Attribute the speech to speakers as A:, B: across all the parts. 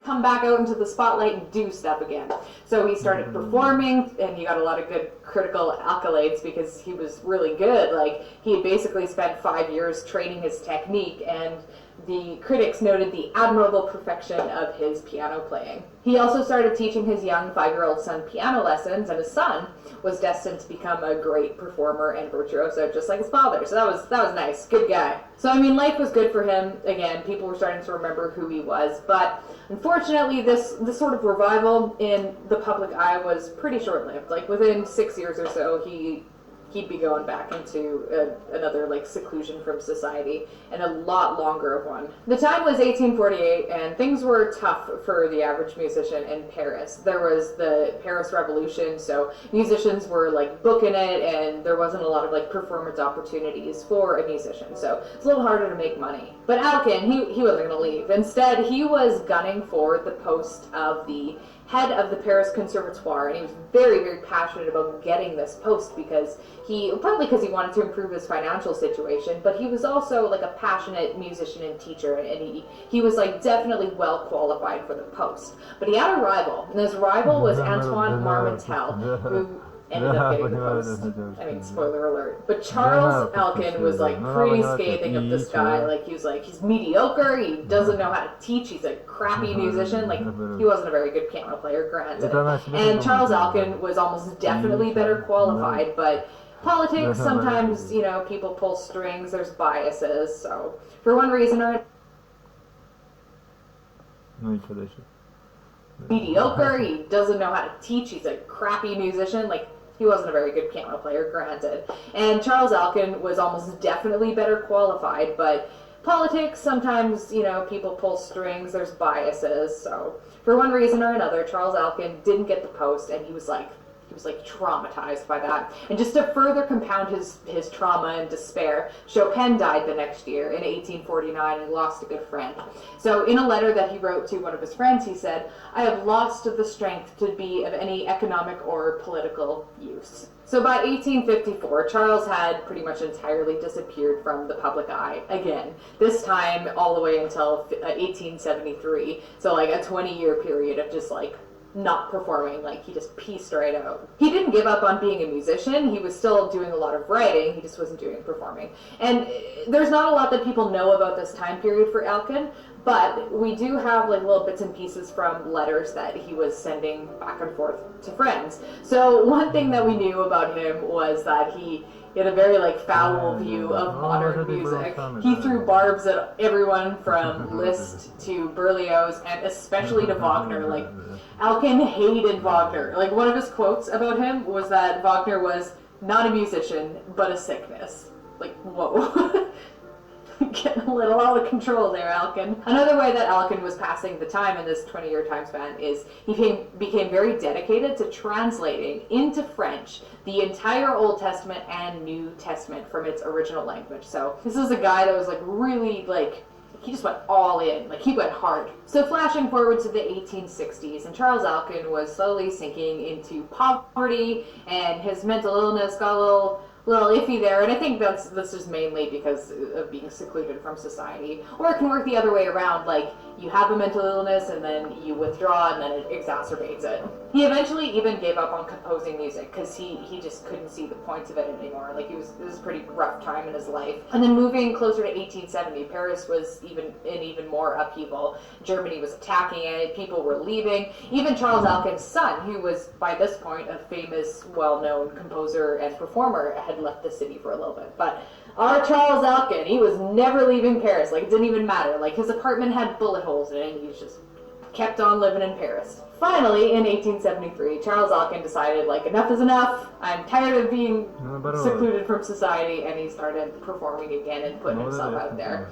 A: come back out into the spotlight and do stuff again. So he started performing, and he got a lot of good critical accolades because he was really good. Like, he had basically spent 5 years training his technique, and the critics noted the admirable perfection of his piano playing. He also started teaching his young 5-year-old son piano lessons, and his son was destined to become a great performer and virtuoso just like his father. So that was nice. Good guy. So I mean, life was good for him. Again, people were starting to remember who he was, but unfortunately this sort of revival in the public eye was pretty short-lived. Like, within 6 years or so, he'd be going back into another, like, seclusion from society, and a lot longer of one. The time was 1848, and things were tough for the average musician in Paris. There was the Paris Revolution, so musicians were, like, booking it, and there wasn't a lot of, like, performance opportunities for a musician, so it's a little harder to make money. But Alkin, he wasn't going to leave. Instead, he was gunning for the post of the head of the Paris Conservatoire, and he was very, very passionate about getting this post because partly because he wanted to improve his financial situation, but he was also, like, a passionate musician and teacher, and he was, like, definitely well qualified for the post. But he had a rival, and his rival was Antoine Marmontel, who ended up getting the post. I mean, spoiler alert. But Charles Alkin was, like, pretty scathing of this guy. Like, he was like, he's mediocre, he doesn't know how to teach, he's a crappy musician. Like, he wasn't a very good piano player, granted. And Charles Alkin was almost definitely better qualified, but politics, sometimes, you know, people pull strings, there's biases, so for one reason or another, mediocre, he doesn't know how to teach, he's a crappy musician. Like, he wasn't a very good piano player, granted. And Charles Alkin was almost definitely better qualified, but politics, sometimes, you know, people pull strings, there's biases, so for one reason or another, Charles Alkin didn't get the post, and he was traumatized by that. And just to further compound his trauma and despair, Chopin died the next year in 1849 and lost a good friend. So in a letter that he wrote to one of his friends, he said, "I have lost the strength to be of any economic or political use." So by 1854, Charles had pretty much entirely disappeared from the public eye again, this time all the way until 1873. So, like, a 20-year period of just, like, not performing. Like, he just pieced right out. He didn't give up on being a musician. He was still doing a lot of writing. He just wasn't doing performing. And there's not a lot that people know about this time period for Alkin, but we do have, like, little bits and pieces from letters that he was sending back and forth to friends. So one thing that we knew about him was that he had a very, like, foul view of modern music. He threw barbs at everyone from Liszt to Berlioz, and especially to Wagner. Like, Alkin hated Wagner. Like, one of his quotes about him was that Wagner was not a musician, but a sickness. Like, whoa. Getting a little out of control there, Alkin. Another way that Alkin was passing the time in this 20-year time span is he became very dedicated to translating into French the entire Old Testament and New Testament from its original language. So this is a guy that was, like, really, like, he just went all in. Like, he went hard. So flashing forward to the 1860s, and Charles Alkin was slowly sinking into poverty, and his mental illness got a little iffy there, and I think that's just mainly because of being secluded from society. Or it can work the other way around, like, you have a mental illness and then you withdraw and then it exacerbates it. He eventually even gave up on composing music because he just couldn't see the points of it anymore. Like, it was a pretty rough time in his life. And then moving closer to 1870, Paris was even more upheaval. Germany was attacking it, people were leaving. Even Charles Alkin's son, who was by this point a famous, well-known composer and performer, had left the city for a little bit. But our Charles Alkin, he was never leaving Paris. Like, it didn't even matter. Like, his apartment had bullet holes in it, and he just kept on living in Paris. Finally, in 1873, Charles Alkin decided, like, enough is enough. I'm tired of being secluded from society, and he started performing again and putting himself out there.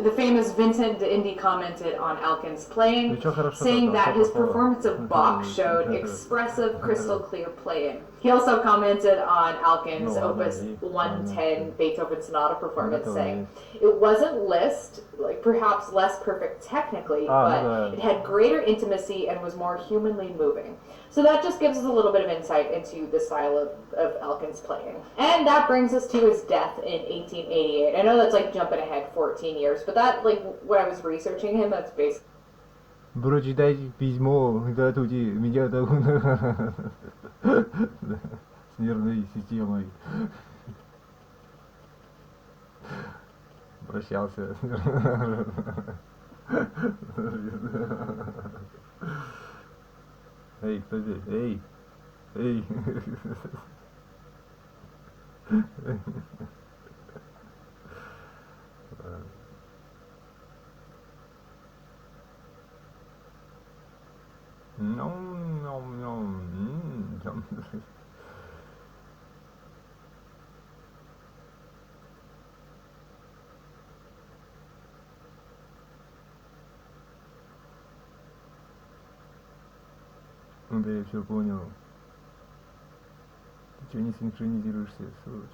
A: The famous Vincent d'Indy commented on Alkin's playing, saying that his performance of Bach showed expressive, crystal clear playing. He also commented on Alkin's Opus 110 Beethoven Sonata performance, saying, "It wasn't Liszt, like, perhaps less perfect technically, but it had greater intimacy and was more humanly moving." So that just gives us a little bit of insight into the style of Alkin's playing. And that brings us to his death in 1888. I know that's, like, jumping ahead 14 years, but that, like, when I was researching him, that's basically
B: Прочитайте письмо, здравствуйте, меня зовут с нервной системой. Прощался. Эй, кто здесь? Эй! Эй! Да я все понял. Ты чего не синхронизируешься, сволочь?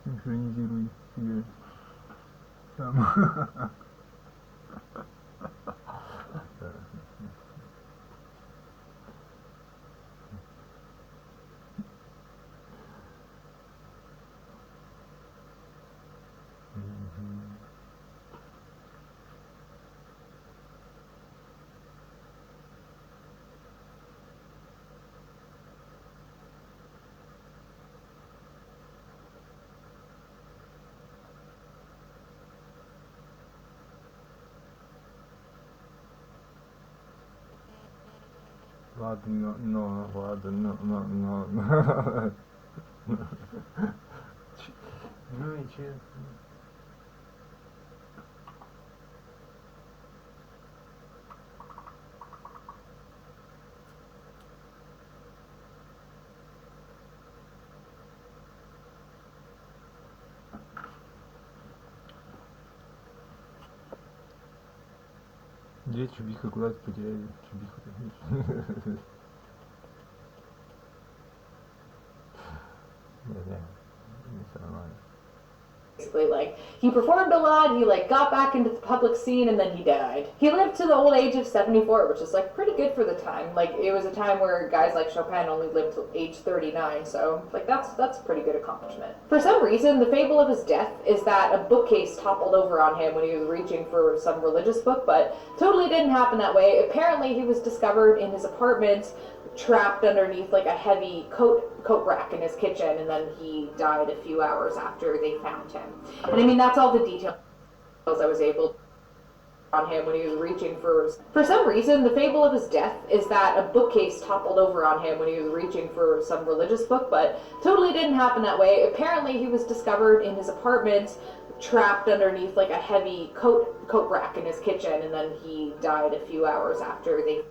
B: Синхронизируй себя сам. Ладно, ладно. Ну и че? Где чубиха, куда ты потеряли чубиху-то? Все нормально.
A: Basically, like, he performed a lot, he, like, got back into the public scene, and then he died. He lived to the old age of 74, which is, like, pretty good for the time. Like, it was a time where guys like Chopin only lived till age 39, so, like, that's a pretty good accomplishment. For some reason, the fable of his death is that a bookcase toppled over on him when he was reaching for some religious book, but totally didn't happen that way. Apparently, he was discovered in his apartment, trapped underneath like a heavy coat rack in his kitchen, and then he died a few hours after they found him. And I mean, that's all the details I was able on him when he was reaching for some reason, the fable of his death is that a bookcase toppled over on him when he was reaching for some religious book, but totally didn't happen that way. Apparently, he was discovered in his apartment, trapped underneath like a heavy coat rack in his kitchen, and then he died a few hours after they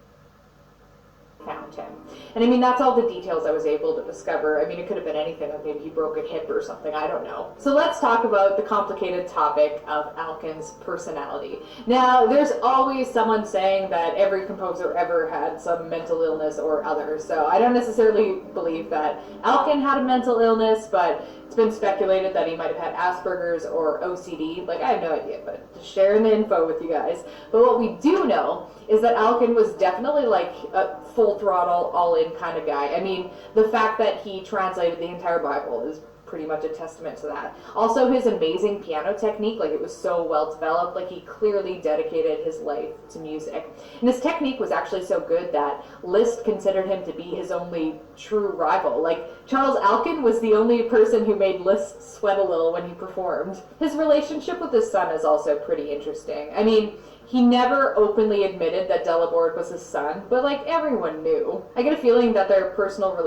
A: found him. And I mean, that's all the details I was able to discover. I mean, it could have been anything, like maybe he broke a hip or something, I don't know. So let's talk about the complicated topic of Alkan's personality. Now, there's always someone saying that every composer ever had some mental illness or other, so I don't necessarily believe that Alkan had a mental illness, but it's been speculated that he might have had Asperger's or OCD. Like, I have no idea, but just sharing the info with you guys. But what we do know is that Alkan was definitely like a full throttle, all-in kind of guy. I mean, the fact that he translated the entire Bible is pretty much a testament to that. Also, his amazing piano technique, like it was so well developed, like he clearly dedicated his life to music. And his technique was actually so good that Liszt considered him to be his only true rival. Like, Charles Alkan was the only person who made Liszt sweat a little when he performed. His relationship with his son is also pretty interesting. I mean, he never openly admitted that Delaborde was his son, but like everyone knew. I get a feeling that their personal relationship